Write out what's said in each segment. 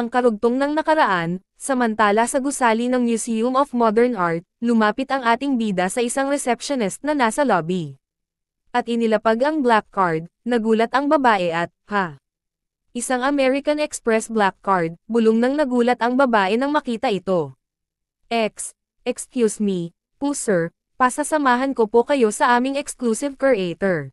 ang karugtong ng nakaraan, samantala sa gusali ng Museum of Modern Art, lumapit ang ating bida sa isang receptionist na nasa lobby. At inilapag ang black card, nagulat ang babae at, isang American Express black card, bulong nang nagulat ang babae nang makita ito. Excuse me, po sir, pasasamahan ko po kayo sa aming exclusive curator.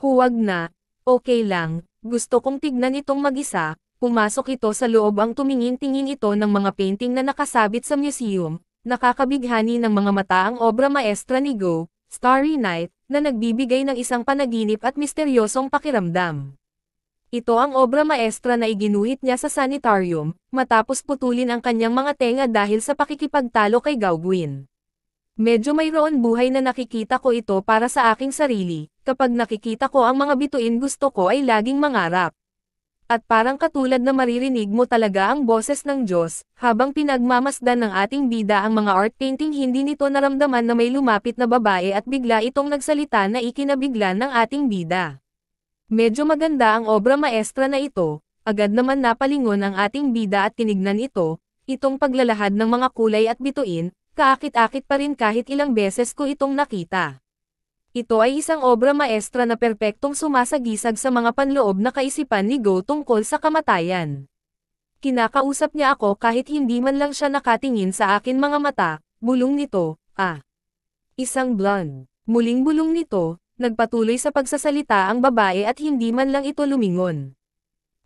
Huwag na, okay lang, gusto kong tignan itong mag-isa. Pumasok ito sa loob ang tumingin-tingin ito ng mga painting na nakasabit sa museum, nakakabighani ng mga mata ang obra maestra ni Go, Starry Night, na nagbibigay ng isang panaginip at misteryosong pakiramdam. Ito ang obra maestra na iginuhit niya sa sanitarium, matapos putulin ang kanyang mga tenga dahil sa pakikipagtalo kay Gauguin. Medyo mayroon buhay na nakikita ko ito para sa aking sarili, kapag nakikita ko ang mga bituin gusto ko ay laging mangarap. At parang katulad na maririnig mo talaga ang boses ng Diyos, habang pinagmamasdan ng ating bida ang mga art painting hindi nito naramdaman na may lumapit na babae at bigla itong nagsalita na ikinabiglan ng ating bida. Medyo maganda ang obra maestra na ito, agad naman napalingon ang ating bida at tinignan ito, itong paglalahad ng mga kulay at bituin, kaakit-akit pa rin kahit ilang beses ko itong nakita. Ito ay isang obra maestra na perpektong sumasagisag sa mga panloob na kaisipan ni Go tungkol sa kamatayan. Kinakausap niya ako kahit hindi man lang siya nakatingin sa akin mga mata, bulong nito, Isang blonde. Muling bulong nito, nagpatuloy sa pagsasalita ang babae at hindi man lang ito lumingon.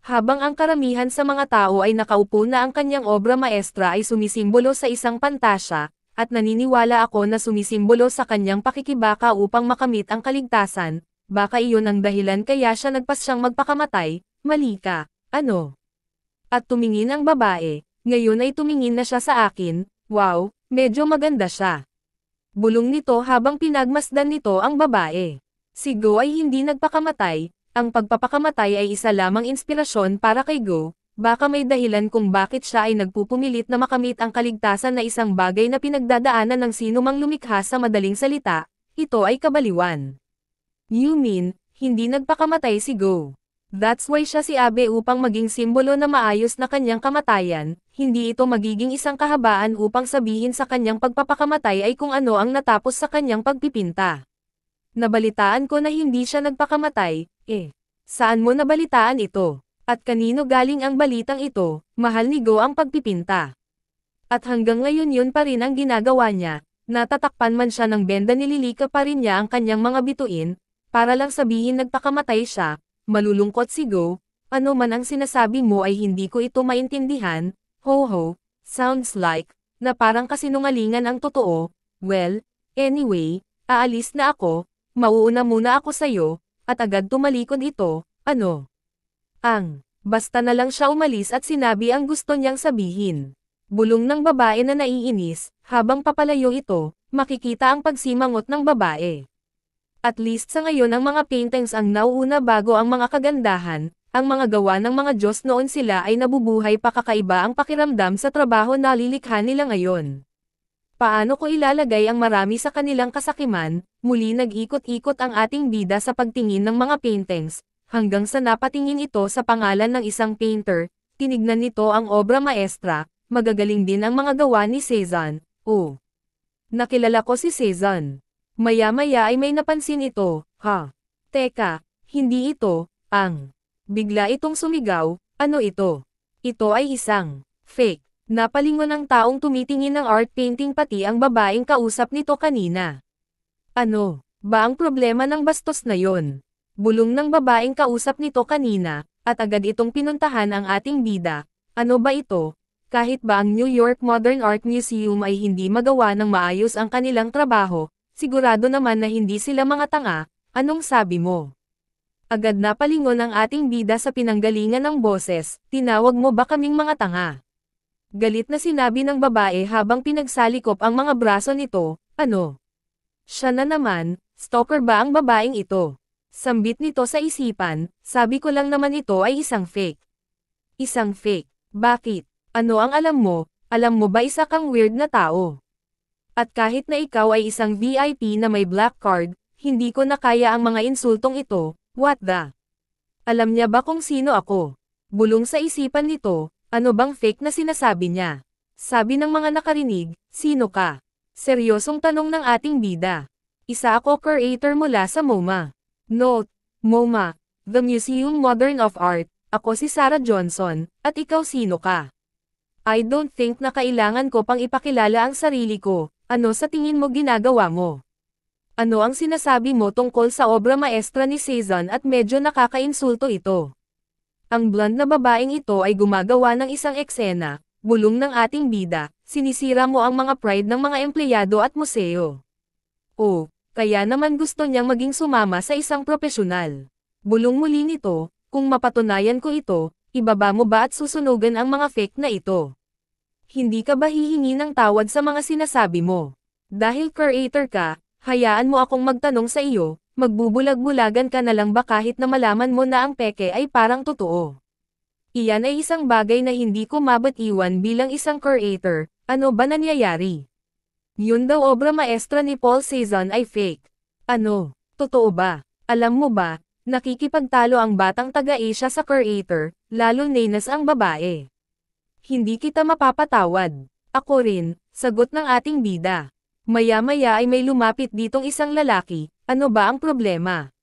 Habang ang karamihan sa mga tao ay nakaupo na ang kanyang obra maestra ay sumisimbolo sa isang pantasya, at naniniwala ako na sumisimbolo sa kanyang pakikibaka upang makamit ang kaligtasan, baka iyon ang dahilan kaya siya nagpasyang magpakamatay, mali ka, ano? At tumingin ang babae, ngayon ay tumingin na siya sa akin, wow, medyo maganda siya. Bulong nito habang pinagmasdan nito ang babae. Si Go ay hindi nagpakamatay, ang pagpapakamatay ay isa lamang inspirasyon para kay Go. Baka may dahilan kung bakit siya ay nagpupumilit na makamit ang kaligtasan na isang bagay na pinagdadaanan ng sino mang lumikha sa madaling salita, ito ay kabaliwan. You mean, hindi nagpakamatay si Go. That's why siya si Abe upang maging simbolo na maayos na kanyang kamatayan, hindi ito magiging isang kahabaan upang sabihin sa kanyang pagpapakamatay ay kung ano ang natapos sa kanyang pagpipinta. Nabalitaan ko na hindi siya nagpakamatay, Saan mo nabalitaan ito? At kanino galing ang balitang ito, mahal ni Go ang pagpipinta. At hanggang ngayon yun pa rin ang ginagawa niya, natatakpan man siya ng benda nililika pa rin niya ang kanyang mga bituin, para lang sabihin nagpakamatay siya, malulungkot si Go, ano man ang sinasabi mo ay hindi ko ito maintindihan, ho, sounds like, na parang kasinungalingan ang totoo, well, anyway, aalis na ako, mauuna muna ako sayo, at agad tumalikod ito, basta na lang siya umalis at sinabi ang gusto niyang sabihin. Bulong ng babae na naiinis, habang papalayo ito, makikita ang pagsimangot ng babae. At least sa ngayon ang mga paintings ang nauuna bago ang mga kagandahan, ang mga gawa ng mga Diyos noon sila ay nabubuhay pa kakaiba ang pakiramdam sa trabaho na lilikha nila ngayon. Paano ko ilalagay ang marami sa kanilang kasakiman, muli nag-ikot-ikot ang ating bida sa pagtingin ng mga paintings, hanggang sa napatingin ito sa pangalan ng isang painter, tinignan nito ang obra maestra, magagaling din ang mga gawa ni Cezanne, Nakilala ko si Cezanne. Maya-maya ay may napansin ito, Teka, hindi ito, Bigla itong sumigaw, ano ito? Ito ay isang fake. Napalingon ang taong tumitingin ng art painting pati ang babaeng kausap nito kanina. Ano ba ang problema ng bastos na yon? Bulong ng babaeng kausap nito kanina, at agad itong pinuntahan ang ating bida. Ano ba ito? Kahit ba ang New York Modern Art Museum ay hindi magawa ng maayos ang kanilang trabaho, sigurado naman na hindi sila mga tanga, anong sabi mo? Agad napalingon ang ating bida sa pinanggalingan ng boses, tinawag mo ba kaming mga tanga? Galit na sinabi ng babae habang pinagsalikop ang mga braso nito, ano? Siya na naman, stalker ba ang babaeng ito? Sambit nito sa isipan, sabi ko lang naman ito ay isang fake. Isang fake? Bakit? Ano ang alam mo? Alam mo ba isa kang weird na tao? At kahit na ikaw ay isang VIP na may black card, hindi ko na kaya ang mga insultong ito, what the? Alam niya ba kung sino ako? Bulong sa isipan nito, Ano bang fake na sinasabi niya? Sabi ng mga nakarinig, sino ka? Seryosong tanong ng ating bida. Isa ako curator mula sa MoMA. Note, MoMA, The Museum Modern of Art. Ako si Sarah Johnson, at ikaw sino ka? I don't think na kailangan ko pang ipakilala ang sarili ko. Ano sa tingin mo ginagawa mo? Ano ang sinasabi mo tungkol sa obra maestra ni Cezanne at medyo nakakainsulto ito? Ang blonde na babaeng ito ay gumagawa ng isang eksena, bulong ng ating bida, sinisira mo ang mga pride ng mga empleyado at museo. Oh, kaya naman gusto niyang maging sumama sa isang profesional. Bulong muli nito, kung mapatunayan ko ito, ibaba mo ba at susunugan ang mga fake na ito? Hindi ka ba hihingi ng tawad sa mga sinasabi mo? Dahil curator ka, hayaan mo akong magtanong sa iyo, magbubulag-bulagan ka na lang ba kahit na malaman mo na ang peke ay parang totoo? Iyan ay isang bagay na hindi ko mabatiwan bilang isang curator. Ano ba nangyayari? Yun daw obra maestra ni Paul Cezanne ay fake. Ano? Totoo ba? Alam mo ba, nakikipagtalo ang batang taga-Asia sa curator, lalo nenas ang babae. Hindi kita mapapatawad. Ako rin, sagot ng ating bida. Maya-maya ay may lumapit ditong isang lalaki. Ano ba ang problema?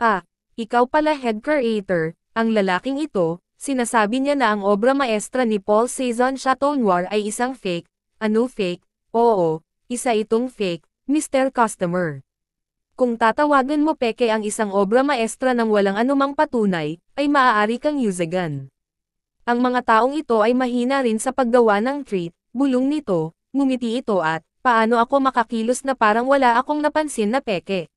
Ah, ikaw pala head curator. Ang lalaking ito, sinasabi niya na ang obra maestra ni Paul Cezanne Chateau Noir ay isang fake. Ano fake? Oo, isa itong fake, Mr. Customer. Kung tatawagan mo peke ang isang obra maestra ng walang anumang patunay, ay maaari kang yuzagan. Ang mga taong ito ay mahina rin sa paggawa ng treat, bulong nito, ngumiti ito at, paano ako makakilos na parang wala akong napansin na peke?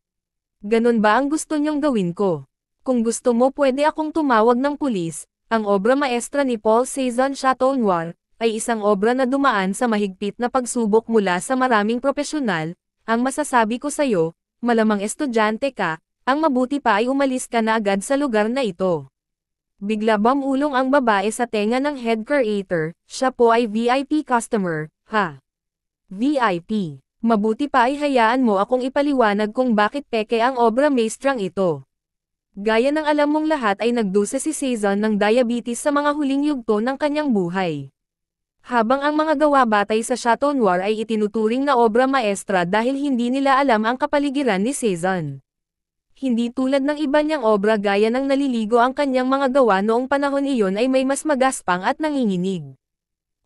Ganun ba ang gusto niyong gawin ko? Kung gusto mo pwede akong tumawag ng pulis. Ang obra maestra ni Paul Cezanne Chateau Noir, ay isang obra na dumaan sa mahigpit na pagsubok mula sa maraming profesional. Ang masasabi ko sa'yo, malamang estudyante ka, ang mabuti pa ay umalis ka na agad sa lugar na ito. Bigla bumulong ang babae sa tenga ng head curator, siya po ay VIP customer, ha? VIP. Mabuti pa ay hayaan mo akong ipaliwanag kung bakit peke ang obra maestrang ito. Gaya ng alam mong lahat ay nagdusa si Cezanne ng diabetes sa mga huling yugto ng kanyang buhay. Habang ang mga gawa batay sa Chateau Noir ay itinuturing na obra maestra dahil hindi nila alam ang kapaligiran ni Cezanne. Hindi tulad ng iba niyang obra gaya ng naliligo ang kanyang mga gawa noong panahon iyon ay may mas magaspang at nanginginig.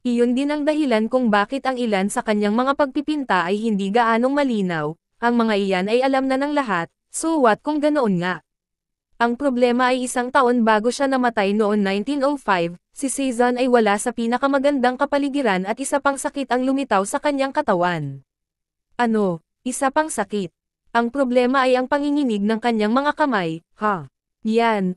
Iyon din ang dahilan kung bakit ang ilan sa kanyang mga pagpipinta ay hindi gaanong malinaw, ang mga iyan ay alam na ng lahat, so what kung ganoon nga. Ang problema ay isang taon bago siya namatay noon 1905, si Cezanne ay wala sa pinakamagandang kapaligiran at isa pang sakit ang lumitaw sa kanyang katawan. Ano, isa pang sakit? Ang problema ay ang panginginig ng kanyang mga kamay, ha? Iyan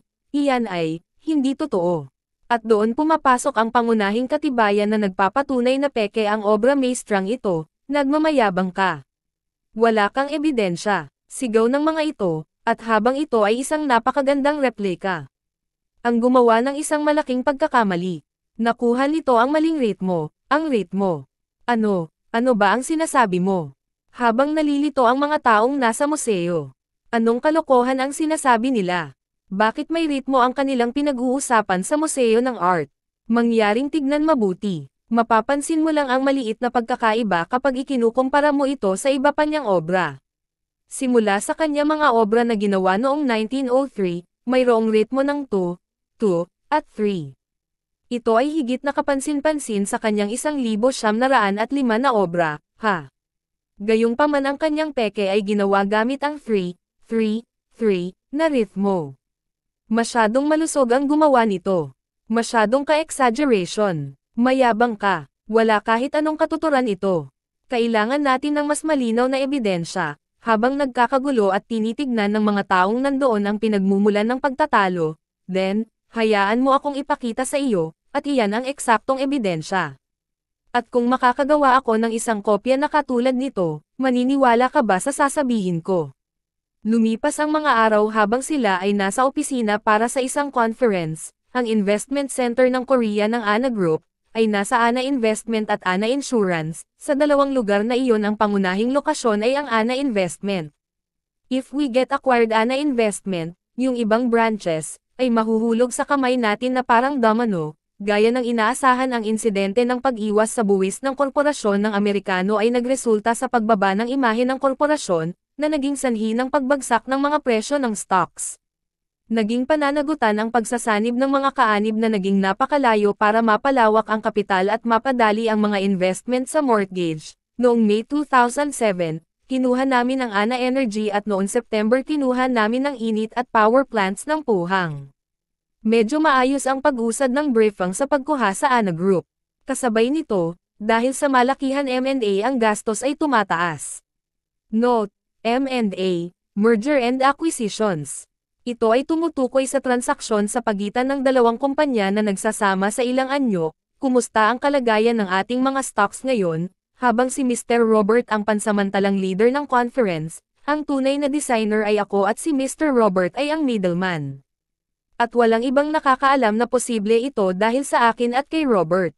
ay, hindi totoo. At doon pumapasok ang pangunahing katibayan na nagpapatunay na peke ang obra maestrang ito, nagmamayabang ka. Wala kang ebidensya, sigaw ng mga ito, at habang ito ay isang napakagandang replika. Ang gumawa ng isang malaking pagkakamali. Nakuha nito ang maling ritmo, ang ritmo. Ano ba ang sinasabi mo? Habang nalilito ang mga taong nasa museo. Anong kalokohan ang sinasabi nila? Bakit may ritmo ang kanilang pinag-uusapan sa museo ng art? Mangyaring tignan mabuti. Mapapansin mo lang ang maliit na pagkakaiba kapag ikinukumpara mo ito sa iba pa niyang obra. Simula sa kanya mga obra na ginawa noong 1903, mayroong ritmo ng 2, 2, at 3. Ito ay higit na kapansin-pansin sa kanyang 1905 na obra, ha? Gayunpaman ang kanyang peke ay ginawa gamit ang 3, 3, 3 na ritmo. Masyadong malusog ang gumawa nito. Masyadong ka-exaggeration. Mayabang ka. Wala kahit anong katuturan ito. Kailangan natin ng mas malinaw na ebidensya. Habang nagkakagulo at tinitignan ng mga taong nandoon ang pinagmumulan ng pagtatalo, then, hayaan mo akong ipakita sa iyo, at iyan ang eksaktong ebidensya. At kung makakagawa ako ng isang kopya na katulad nito, maniniwala ka ba sa sasabihin ko? Lumipas ang mga araw habang sila ay nasa opisina para sa isang conference, ang investment center ng Korea ng ANA Group, ay nasa ANA Investment at ANA Insurance. Sa dalawang lugar na iyon ang pangunahing lokasyon ay ang ANA Investment. If we get acquired ANA Investment, yung ibang branches, ay mahuhulog sa kamay natin na parang domino, Gaya ng inaasahan, ang insidente ng pag-iwas sa buwis ng korporasyon ng Amerikano ay nagresulta sa pagbaba ng imahe ng korporasyon, na naging sanhi ng pagbagsak ng mga presyo ng stocks. Naging pananagutan ang pagsasanib ng mga kaanib na naging napakalayo para mapalawak ang kapital at mapadali ang mga investment sa mortgage. Noong May 2007, kinuha namin ang ANA Energy at noong September kinuha namin ang init at power plants ng Puhang. Medyo maayos ang pag-usad ng briefing sa pagkuha sa ANA Group. Kasabay nito, dahil sa malakihan M&A ang gastos ay tumataas. Note: M&A, Merger and Acquisitions. Ito ay tumutukoy sa transaksyon sa pagitan ng dalawang kumpanya na nagsasama sa ilang anyo. Kumusta ang kalagayan ng ating mga stocks ngayon? Habang si Mr. Robert ang pansamantalang leader ng conference, ang tunay na designer ay ako at si Mr. Robert ay ang middleman. At walang ibang nakakaalam na posible ito dahil sa akin at kay Robert.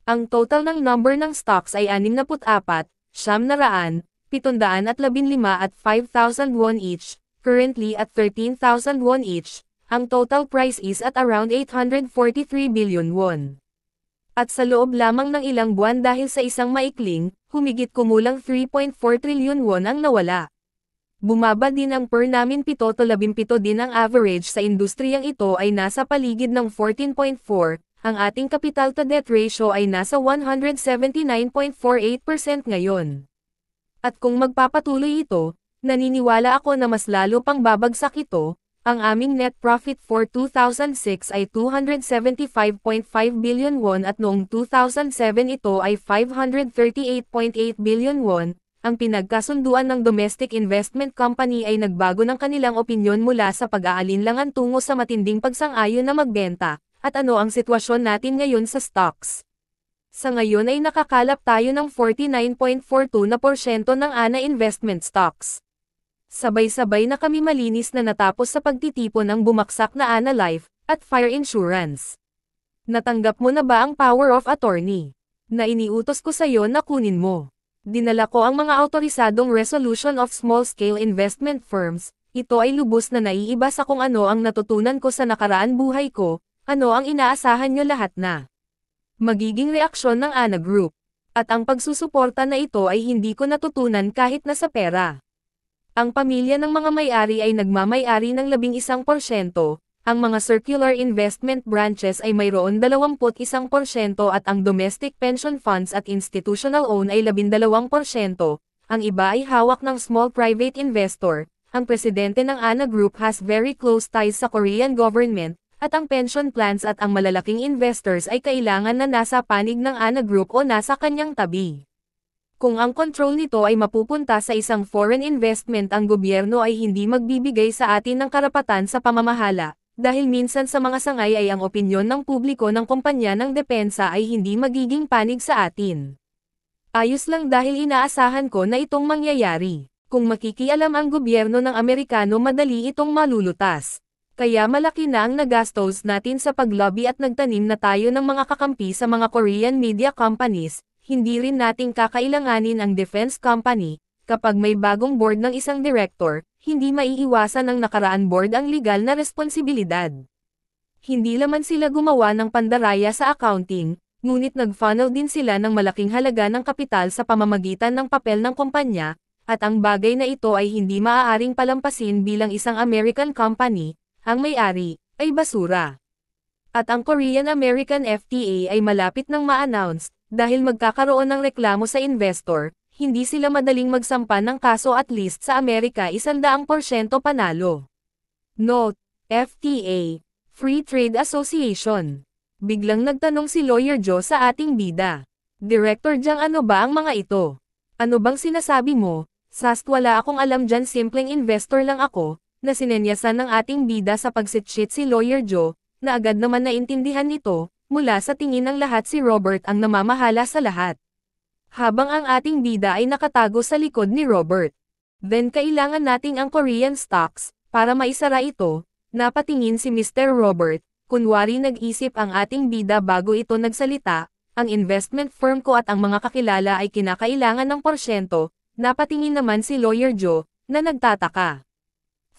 Ang total ng number ng stocks ay 64, 715 at 5,000 won each, currently at 13,000 won each. Ang total price is at around 843 billion won. At sa loob lamang ng ilang buwan dahil sa isang maikling, humigit kumulang 3.4 trillion won ang nawala. Bumaba din ang per namin 7-17 din ang average sa industriyang ito ay nasa paligid ng 14.4, ang ating capital to debt ratio ay nasa 179.48% ngayon. At kung magpapatuloy ito, naniniwala ako na mas lalo pang babagsak ito. Ang aming net profit for 2006 ay 275.5 billion won at noong 2007 ito ay 538.8 billion won. Ang pinagkasunduan ng Domestic Investment Company ay nagbago ng kanilang opinyon mula sa pag-aalinlangan tungo sa matinding pagsang-ayon na magbenta. At ano ang sitwasyon natin ngayon sa stocks? Sa ngayon ay nakakalap tayo ng 49.42% ng ANA investment stocks. Sabay-sabay na kami malinis na natapos sa pagtitipon ng bumagsak na ANA Life at Fire Insurance. Natanggap mo na ba ang power of attorney na iniutos ko sa iyo na kunin mo? Dinala ko ang mga autorisadong resolution of small-scale investment firms. Ito ay lubos na naiiba sa kung ano ang natutunan ko sa nakaraan buhay ko. Ano ang inaasahan nyo lahat na magiging reaksyon ng ANA Group? At ang pagsusuporta na ito ay hindi ko natutunan kahit na sa pera. Ang pamilya ng mga may-ari ay nagmamay-ari ng 11%, ang mga circular investment branches ay mayroon 21% at ang domestic pension funds at institutional own ay 12%, ang iba ay hawak ng small private investor. Ang presidente ng ANA Group has very close ties sa Korean government, at ang pension plans at ang malalaking investors ay kailangan na nasa panig ng ANA Group o nasa kanyang tabi. Kung ang control nito ay mapupunta sa isang foreign investment, ang gobyerno ay hindi magbibigay sa atin ng karapatan sa pamamahala, dahil minsan sa mga sangay ay ang opinyon ng publiko ng kumpanya ng depensa ay hindi magiging panig sa atin. Ayos lang dahil inaasahan ko na itong mangyayari. Kung makikialam ang gobyerno ng Amerikano, madali itong malulutas. Kaya malaki na ang nagastos natin sa paglobby at nagtanim na tayo ng mga kakampi sa mga Korean media companies. Hindi rin nating kakailanganin ang defense company. Kapag may bagong board ng isang director, hindi maiiwasan ng nakaraan board ang legal na responsibilidad. Hindi naman sila gumawa ng pandaraya sa accounting, ngunit nag-funnel din sila ng malaking halaga ng kapital sa pamamagitan ng papel ng kumpanya, at ang bagay na ito ay hindi maaaring palampasin bilang isang American company, ang may-ari ay basura. At ang Korean-American FTA ay malapit nang ma-announce, dahil magkakaroon ng reklamo sa investor. Hindi sila madaling magsampa ng kaso, at least sa Amerika 100% panalo. Note: FTA, Free Trade Association. Biglang nagtanong si Lawyer Joe sa ating bida. Director Jang, ano ba ang mga ito? Ano bang sinasabi mo? Sast, wala akong alam dyan, simpleng investor lang ako, na sinenyasan ng ating bida sa pagsitsit si Lawyer Joe, na agad naman naintindihan nito, mula sa tingin ng lahat si Robert ang namamahala sa lahat. Habang ang ating bida ay nakatago sa likod ni Robert. Then kailangan nating ang Korean stocks, para maisara ito. Napatingin si Mr. Robert, kunwari nag-isip ang ating bida bago ito nagsalita. Ang investment firm ko at ang mga kakilala ay kinakailangan ng porsyento. Napatingin naman si Lawyer Joe, na nagtataka.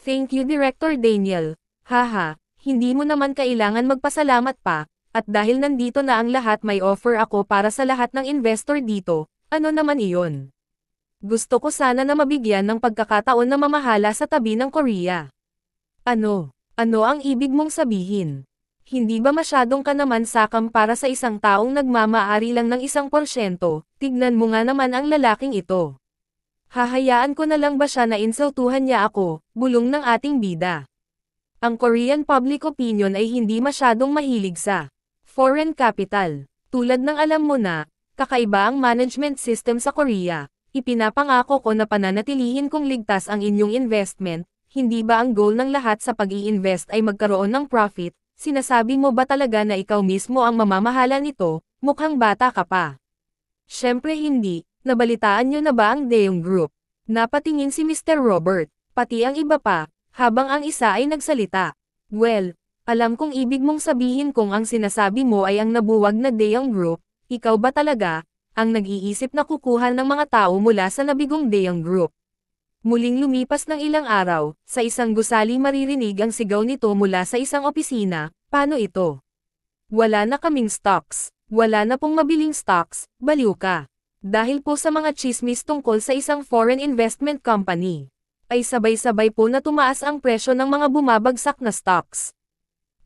Thank you, Director Daniel. Haha, hindi mo naman kailangan magpasalamat pa. At dahil nandito na ang lahat, may offer ako para sa lahat ng investor dito, ano naman iyon? Gusto ko sana na mabigyan ng pagkakataon na mamahala sa tabi ng Korea. Ano? Ano ang ibig mong sabihin? Hindi ba masyadong ka naman sakam para sa isang taong nagmamaari lang ng 1%? Tignan mo nga naman ang lalaking ito. Hahayaan ko na lang ba siya na insultuhan niya ako, bulong ng ating bida. Ang Korean public opinion ay hindi masyadong mahilig sa foreign capital. Tulad ng alam mo na, kakaiba ang management system sa Korea. Ipinapangako ko na pananatilihin kong ligtas ang inyong investment. Hindi ba ang goal ng lahat sa pag-i-invest ay magkaroon ng profit? Sinasabi mo ba talaga na ikaw mismo ang mamamahala nito? Mukhang bata ka pa. Syempre hindi. Nabalitaan nyo na ba ang Daeung Group? Napatingin si Mr. Robert, pati ang iba pa, habang ang isa ay nagsalita. Well, alam kong ibig mong sabihin kung ang sinasabi mo ay ang nabuwag na Daeung Group. Ikaw ba talaga ang nag-iisip na kukuha ng mga tao mula sa nabigong Daeung Group? Muling lumipas ng ilang araw, sa isang gusali maririnig ang sigaw nito mula sa isang opisina. Paano ito? Wala na kaming stocks. Wala na pong mabiling stocks, baliw ka. Dahil po sa mga chismis tungkol sa isang foreign investment company, ay sabay-sabay po na tumaas ang presyo ng mga bumabagsak na stocks.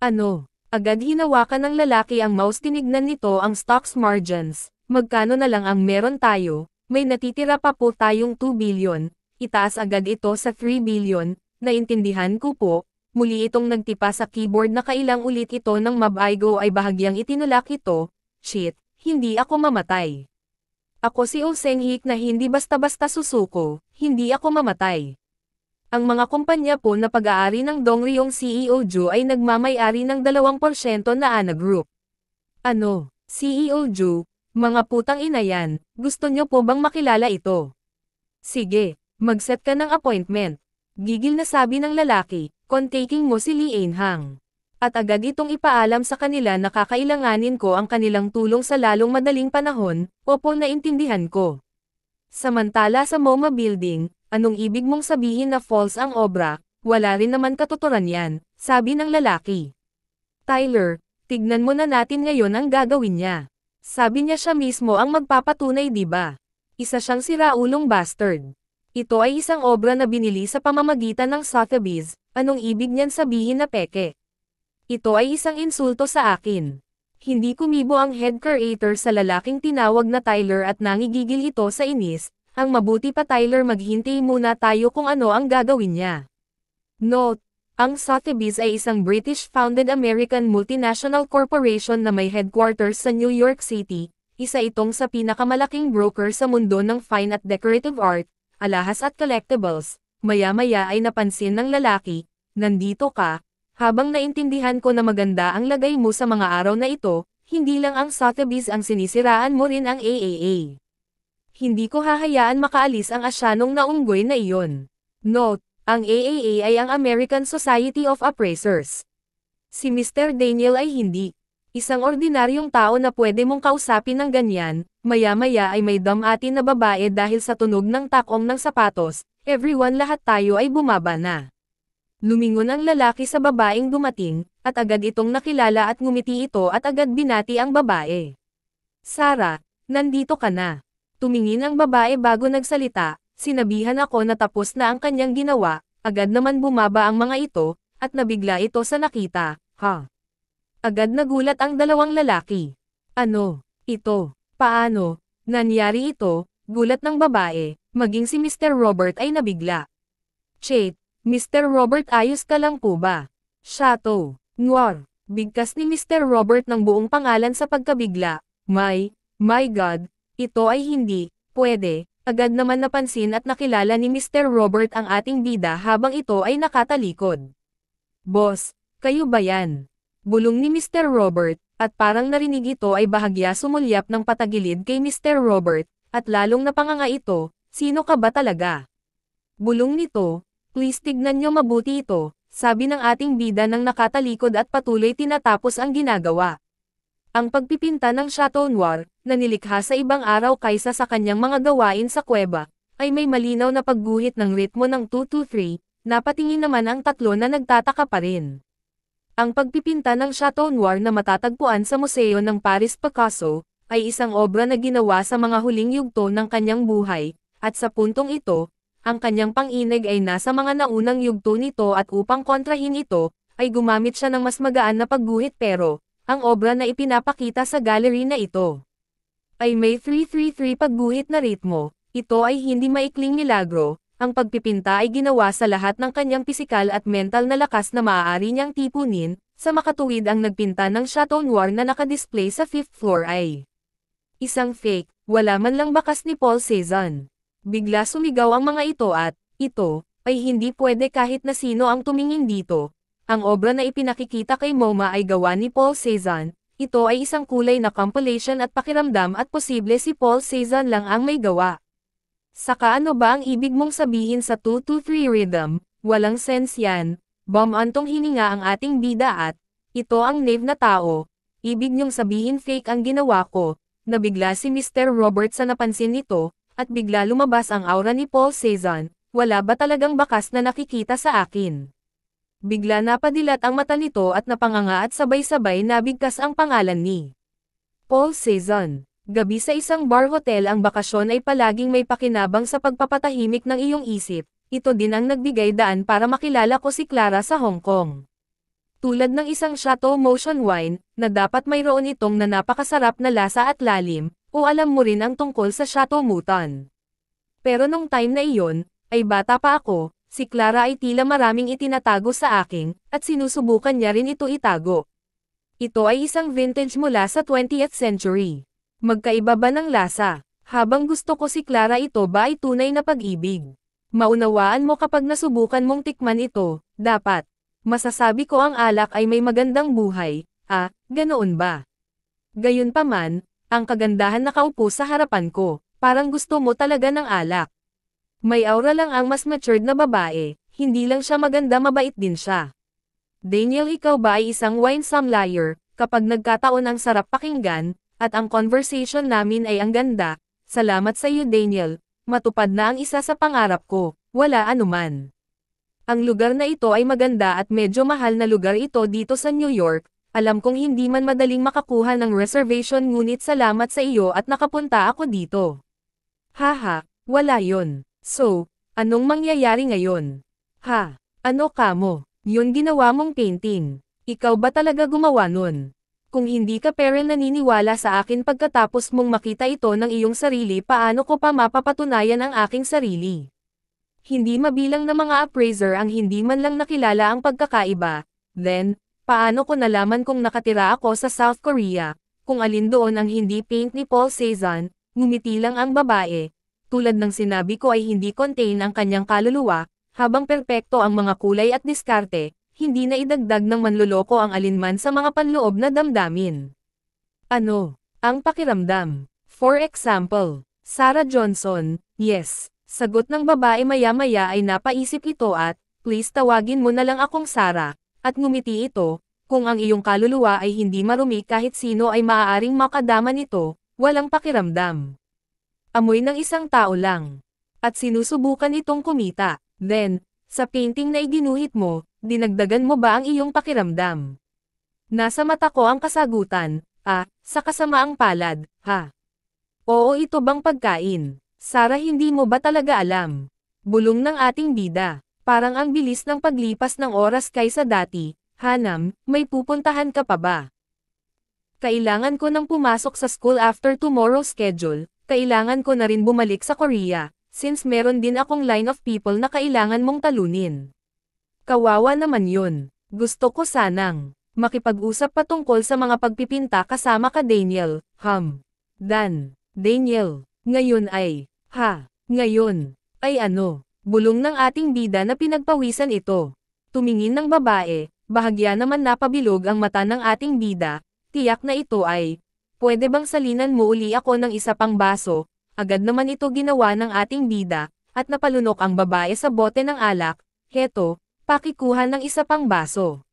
Ano? Agad hinawakan ng lalaki ang mouse, tinignan nito ang stocks margins. Magkano na lang ang meron tayo? May natitira pa po tayong 2 billion. Itaas agad ito sa 3 billion, naintindihan ko po. Muli itong nagtipa sa keyboard na kailang ulit ito ng mabaigo ay bahagyang itinulak ito. Shit, hindi ako mamatay. Ako si Oh Seng-hik na hindi basta-basta susuko, hindi ako mamatay. Ang mga kumpanya po na pag-aari ng Dongryong CEO Ju ay nagmamay-ari ng 2% na Ana Group. Ano, CEO Ju, mga putang ina yan, gusto nyo po bang makilala ito? Sige. Mag-set ka ng appointment. Gigil na sabi ng lalaki, kontaking mo si Lee Eun-hang. At agad itong ipaalam sa kanila na kakailanganin ko ang kanilang tulong sa lalong madaling panahon. Opo, naintindihan ko. Samantala sa MoMA building, anong ibig mong sabihin na false ang obra? Wala rin naman katuturan yan, sabi ng lalaki. Tyler, tignan mo na natin ngayon ang gagawin niya. Sabi niya siya mismo ang magpapatunay, di ba? Isa siyang siraulong bastard. Ito ay isang obra na binili sa pamamagitan ng Sotheby's. Anong ibig niyan sabihin na peke? Ito ay isang insulto sa akin. Hindi kumibo ang head creator sa lalaking tinawag na Tyler at nangigigil ito sa inis. Ang mabuti pa, Tyler, maghintay muna tayo kung ano ang gagawin niya. Note: ang Sotheby's ay isang British-founded American multinational corporation na may headquarters sa New York City. Isa itong sa pinakamalaking broker sa mundo ng fine at decorative art, alahas at collectibles. Maya-maya ay napansin ng lalaki, nandito ka, habang naintindihan ko na maganda ang lagay mo sa mga araw na ito, hindi lang ang Sotheby's ang sinisiraan mo, rin ang AAA. Hindi ko hahayaan makaalis ang asyanong naunggoy na iyon. Note: ang AAA ay ang American Society of Appraisers. Si Mr. Daniel ay hindi isang ordinaryong tao na pwede mong kausapin ng ganyan. Maya-maya ay may damatin na babae dahil sa tunog ng takom ng sapatos. Everyone, lahat tayo ay bumaba na. Lumingon ang lalaki sa babaeng dumating, at agad itong nakilala at ngumiti ito at agad binati ang babae. Sarah, nandito ka na. Tumingin ang babae bago nagsalita. Sinabihan ako na tapos na ang kanyang ginawa. Agad naman bumaba ang mga ito, at nabigla ito sa nakita. Agad nagulat ang dalawang lalaki. Ano? Ito? Paano? Nangyari ito? Gulat ng babae, maging si Mr. Robert ay nabigla. Chate, Mr. Robert, ayos ka lang po ba? Chateau Noir. Bigkas ni Mr. Robert ng buong pangalan sa pagkabigla. My God, ito ay hindi pwede. Agad naman napansin at nakilala ni Mr. Robert ang ating bida habang ito ay nakatalikod. Boss, kayo ba yan? Bulong ni Mr. Robert, at parang narinig ito ay bahagya sumulyap ng patagilid kay Mr. Robert, at lalong napanganga ito, sino ka ba talaga? Bulong nito, please tignan nyo mabuti ito, sabi ng ating bida nang nakatalikod at patuloy tinatapos ang ginagawa. Ang pagpipinta ng Chateau Noir, na nilikha sa ibang araw kaysa sa kanyang mga gawain sa kuweba, ay may malinaw na pagguhit ng ritmo ng 2-2-3, napatingin naman ang tatlo na nagtataka pa rin. Ang pagpipinta ng Chateau Noir na matatagpuan sa Museo ng Paris Picasso, ay isang obra na ginawa sa mga huling yugto ng kanyang buhay, at sa puntong ito, ang kanyang pang-inig ay nasa mga naunang yugto nito at upang kontrahin ito, ay gumamit siya ng mas magaan na pagguhit pero, ang obra na ipinapakita sa gallery na ito ay may 3-3-3 pagguhit na ritmo. Ito ay hindi maikling milagro, ang pagpipinta ay ginawa sa lahat ng kanyang pisikal at mental na lakas na maaari niyang tipunin, sa makatuwid ang nagpinta ng Chateau Noir na nakadisplay sa 5th floor ay isang fake, wala man lang bakas ni Paul Cézanne. Bigla sumigaw ang mga ito at, ito, ay hindi pwede kahit na sino ang tumingin dito. Ang obra na ipinakikita kay MoMA ay gawa ni Paul Cézanne, ito ay isang kulay na compilation at pakiramdam at posible si Paul Cézanne lang ang may gawa. Saka ano ba ang ibig mong sabihin sa 2-2-3 rhythm? Walang sense yan. Antong hininga ang ating bida at, ito ang knave na tao. Ibig niyong sabihin fake ang ginawa ko. Nabigla si Mr. Roberts sa napansin nito, at bigla lumabas ang aura ni Paul Cézanne. Wala ba talagang bakas na nakikita sa akin? Bigla napadilat ang mata nito at napanganga at sabay-sabay nabigkas ang pangalan ni Paul Cézanne. Gabi sa isang bar hotel ang bakasyon ay palaging may pakinabang sa pagpapatahimik ng iyong isip. Ito din ang nagbigay daan para makilala ko si Clara sa Hong Kong. Tulad ng isang Chateau Motion wine, na dapat mayroon itong na napakasarap na lasa at lalim, o alam mo rin ang tungkol sa Chateau Mouton. Pero nung time na iyon, ay bata pa ako, si Clara ay tila maraming itinatago sa akin, at sinusubukan niya rin ito itago. Ito ay isang vintage mula sa 20th century. Magkaiba ba ng lasa? Habang gusto ko si Clara, ito ba ay tunay na pag-ibig? Maunawaan mo kapag nasubukan mong tikman ito, dapat. Masasabi ko ang alak ay may magandang buhay, ganoon ba? Gayunpaman, ang kagandahan nakaupo sa harapan ko, parang gusto mo talaga ng alak. May aura lang ang mas matured na babae, hindi lang siya maganda, mabait din siya. Daniel, ikaw ba ay isang wine sommelier? Kapag nagkataon ang sarap pakinggan, at ang conversation namin ay ang ganda, salamat sa iyo Daniel, matupad na ang isa sa pangarap ko, wala anuman. Ang lugar na ito ay maganda at medyo mahal na lugar ito dito sa New York, alam kong hindi man madaling makakuha ng reservation ngunit salamat sa iyo at nakapunta ako dito. Haha, wala yon. So, anong mangyayari ngayon? Ano ka mo? Yun ginawa mong painting. Ikaw ba talaga gumawa nun? Kung hindi ka pero naniniwala sa akin pagkatapos mong makita ito ng iyong sarili, paano ko pa mapapatunayan ang aking sarili? Hindi mabilang na mga appraiser ang hindi man lang nakilala ang pagkakaiba. Then, paano ko nalaman kung nakatira ako sa South Korea, kung alin doon ang hindi paint ni Paul Cézanne? Ngumiti lang ang babae. Tulad ng sinabi ko ay hindi contain ang kanyang kaluluwa, habang perpekto ang mga kulay at diskarte. Hindi na idagdag ng manloloko ang alinman sa mga panloob na damdamin. Ano ang pakiramdam? For example, Sarah Johnson, yes. Sagot ng babae, maya-maya ay napaisip ito at, please tawagin mo na lang akong Sarah. At ngumiti ito, kung ang iyong kaluluwa ay hindi marumi kahit sino ay maaaring makadama nito, walang pakiramdam. Amoy ng isang tao lang. At sinusubukan itong kumita. Then, sa painting na iginuhit mo, dinagdagan mo ba ang iyong pakiramdam? Nasa mata ko ang kasagutan, sa kasamaang palad, Oo, ito bang pagkain? Sarah, hindi mo ba talaga alam? Bulong ng ating bida, parang ang bilis ng paglipas ng oras kaysa dati. Hanam, may pupuntahan ka pa ba? Kailangan ko nang pumasok sa school after tomorrow's schedule, kailangan ko na rin bumalik sa Korea, since meron din akong line of people na kailangan mong talunin. Kawawa naman yun. Gusto ko sanang makipag-usap patungkol sa mga pagpipinta kasama ka Daniel, Daniel, ngayon ay, ngayon, ay ano, bulong ng ating bida na pinagpawisan ito. Tumingin ng babae, bahagya naman napabilog ang mata ng ating bida, tiyak na ito ay, pwede bang salinan mo uli ako ng isa pang baso? Agad naman ito ginawa ng ating bida, at napalunok ang babae sa bote ng alak. Heto, pakikuha ng isa pang baso.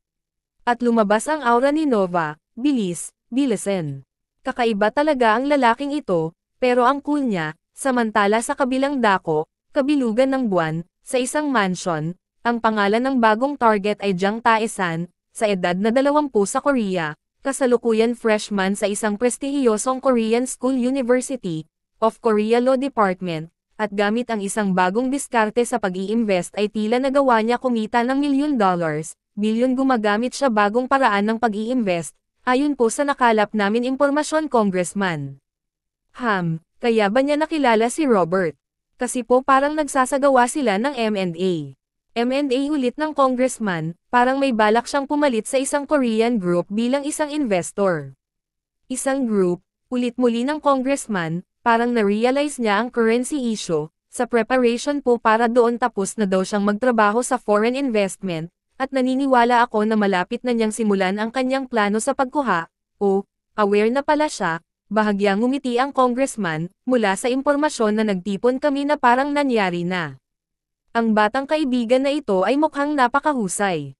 At lumabas ang aura ni Nova, bilisan. Kakaiba talaga ang lalaking ito, pero ang cool niya, samantala sa kabilang dako, kabilugan ng buwan, sa isang mansion, ang pangalan ng bagong target ay Jiang Taesan, sa edad na 20 sa Korea, kasalukuyan freshman sa isang prestihiyosong Korean School University of Korea Law Department, at gamit ang isang bagong diskarte sa pag-i-invest ay tila nagawa niya kumita ng $1,000,000 gumagamit siya bagong paraan ng pag-i-invest, ayon po sa nakalap namin impormasyon Congressman. Kaya ba niya nakilala si Robert? Kasi po parang nagsasagawa sila ng M&A. M&A ulit ng congressman, parang may balak siyang pumalit sa isang Korean group bilang isang investor. Isang group, ulit muli ng congressman, parang na-realize niya ang currency issue, sa preparation po para doon tapos na daw siyang magtrabaho sa foreign investment, at naniniwala ako na malapit na niyang simulan ang kanyang plano sa pagkuha, aware na pala siya. Bahagyang ngumiti ang congressman, mula sa impormasyon na nagtipon kami na parang nangyari na. Ang batang kaibigan na ito ay mukhang napakahusay.